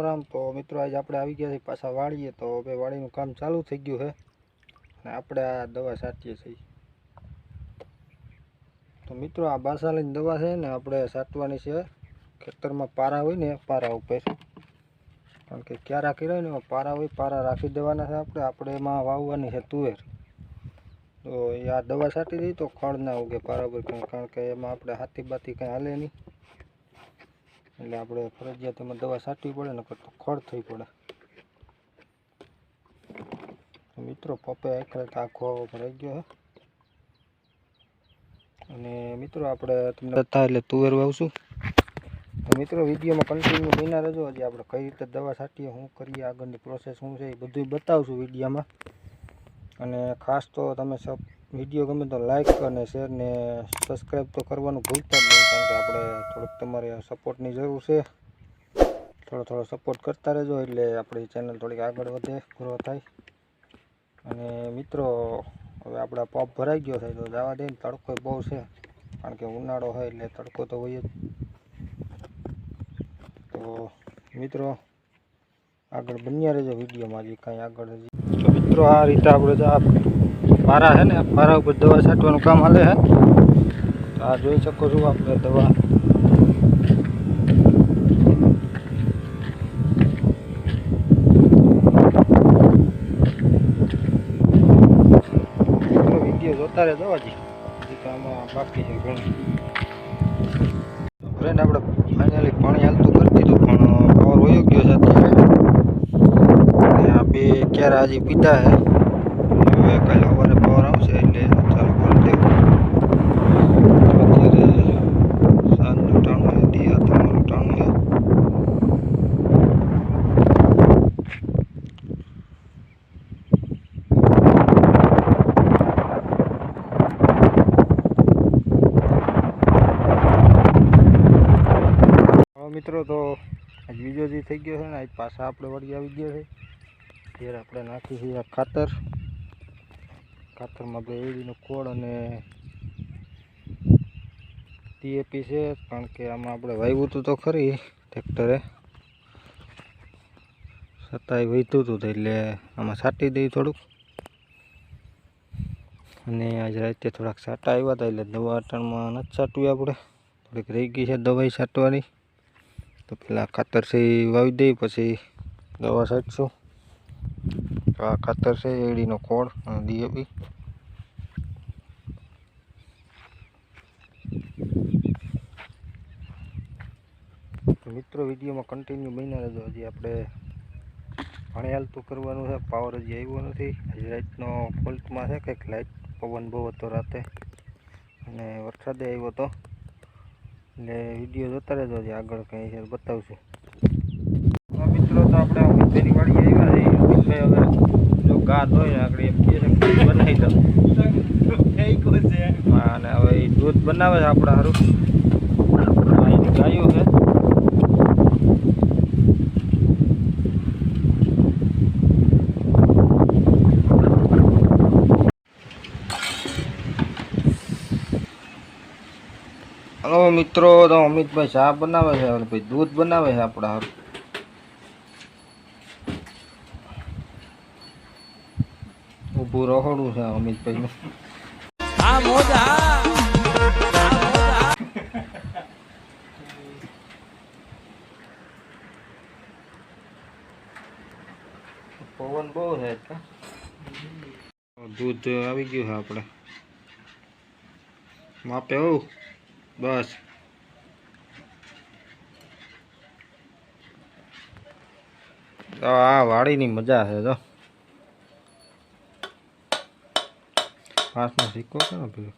રામ। તો મિત્રો आज આપણે આવી ગયા છીએ પાછા વાડીએ। તો હવે વાડીનું કામ ચાલુ થઈ ગયું છે અને આપણે આ દવા છાંટીએ છીએ। તો મિત્રો આ બાસાલીની દવા છે ને આપણે છાંટવાની છે ખેતરમાં પારા હોય ને પારા ઉપર, કારણ કે ક્યારા કર્યા ને પારા હોય, પારા રાખી દેવાના છે આપણે એમાં વાવવાની છે તુવેર। તો આ દવા છાંટી દઈએ તો ખડ ના ઉગે પારા પર, કારણ કે એમાં આપણે હાથી બાથી કંઈ હાલે નહીં, એટલે આપણે ફરજિયાત એમાં દવા છાંટવી પડે ને, તો ખડ થઈ પડે। તો મિત્રો પપ્પે આખરે આખો ભરાઈ ગયો છે અને મિત્રો આપણે તમને બતા એટલે તુવેર વાવશું। તો મિત્રો વિડીયોમાં કન્ટિન્યુ બન્યા રહેજો। હજી આપણે કઈ રીતે દવા છાંટીએ, શું કરીએ, આગળની પ્રોસેસ શું છે એ બધું બતાવશું વિડીયોમાં। અને ખાસ તો તમે સબ વિડીયો ગમે તો લાઈક અને શેર ને સબસ્ક્રાઈબ તો કરવાનું ભૂલતા જ નહીં, કારણ કે આપણે થોડુંક તમારી સપોર્ટની જરૂર છે। થોડો સપોર્ટ કરતા રહેજો એટલે આપણી ચેનલ થોડીક આગળ વધે, ગ્રો થાય। અને મિત્રો હવે આપણા પંપ ભરાઈ ગયો છે તો જવા દે, તડકો બહુ છે, કારણ કે ઉનાળો હોય એટલે તડકો તો હોય જ। તો મિત્રો આગળ બન્યા રહેજો વિડીયોમાં, હજી કાંઈ આગળ હજી। તો મિત્રો આ રીતે આપણે જો આ પારા છે ને, પારા ઉપર દવા છાંટવાનું કામ હાલે છે। તો આ જોઈ શકો છો આપણે દવા જોતા રહેજો। હજી આમાં બાકી છે ઘણું। ફ્રેન્ડ આપણે ફાઇનલી પાણી હાલતું કરી દીધું, પણ પાવર વયો ગયો છે અત્યારે। આ બે ક્યારે હજી પીધા છે, હવે કાલે સવારે પાવર આવશે એટલે ચાલુ કરી દેવું। અત્યારે સાંજનું ટાણું છે, તમારું ટાણું છે। મિત્રો તો આજ બીજો દી થઈ ગયો છે ને, આજ પાછા આપણે વળી આવી ગયો છે। ત્યારે આપણે નાખી છે ખાતરમાં આપણે એડીનો ખોળ અને ટીએપી છે, કારણ કે આમાં આપણે વાવ્યું હતું તો ખરી ટ્રેક્ટરે, છતાંય વહીતું હતું એટલે આમાં છાંટી દઈ થોડુંક। અને આજે રાતે થોડાક છાંટા આવ્યા હતા એટલે દવા અટાણમાં નથી છાંટવી, આપણે થોડીક રહી ગઈ છે દવાઈ છાંટવાની। તો પેલા ખાતર છે એ વાવી દઈ પછી દવા છાંટશું। તો આ ખાતર છે એડીનો ખોળ અને ડીએપી। મિત્રો વિડીયોમાં કન્ટિન્યુ બન્યા રહેજો। હજી આપણે પાણી હાલતું કરવાનું છે, પાવર હજી આવ્યો નથી। હજી રાતનો ફોલ્ટમાં છે કંઈક, લાઇટ પવન બહુ હતો રાતે અને વરસાદે આવ્યો હતો, એટલે વિડીયો જોતા રહેજો, હજી આગળ કંઈ છે બતાવશું। મિત્રો તો આપણે અમિતભાઈની વાડી આવ્યા છીએ। અમિતભાઈ હવે જો ગા ધોઈને આગળ એમ કહે છે બનાવી દો, અને હવે એ દૂધ બનાવે છે આપણા સારું। અહીંની ગાયો છે, હલો મિત્રો। તો અમિતભાઈ ચા બનાવે છે અને ભાઈ દૂધ બનાવે છે આપણા હારું। ઊભું રહોડું છે અમિતભાઈનું। પવન બહુ છે, દૂધ આવી ગયું છે આપણે માપે। હો બસ આ વાડીની મજા છે। જો પાંચનો સિક્કો કેનો પીરો